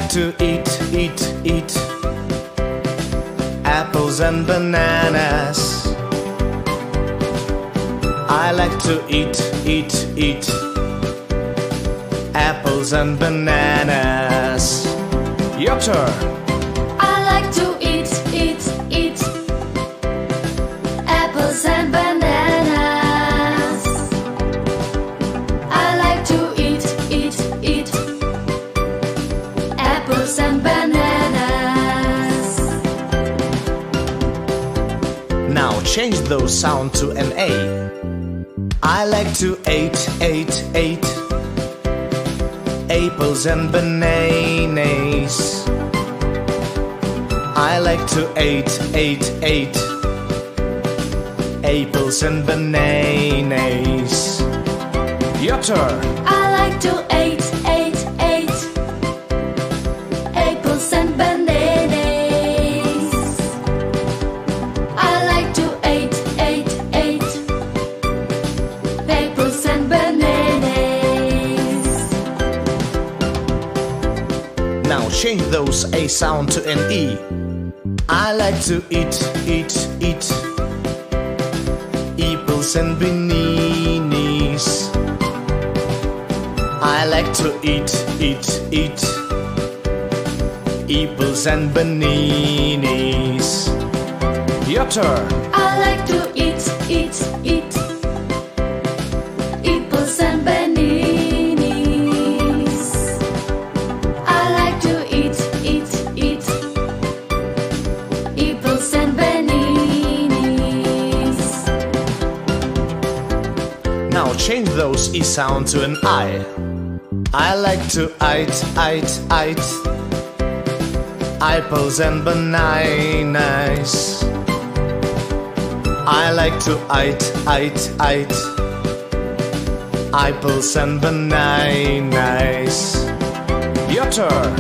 To eat apples and bananas. I like to eat apples and bananas. Your turn. I like to eat apples and bananas. I like to eat apples and bananas. Now change those sound to an A. I like to eat apples and bananas. I like to eat apples and bananas. Your turn. I like to eat apples and bananas. I like to eat apples and bananas. Now change those A sound to an E. I like to eat apples and bananas. I like to eat apples and bananas. Your turn. I like to eat apples and bananas. I like to eat apples and bananas. Now change those E sound to an I. I like to eat apples and bananas. I like to eat apples and bananas. Your turn.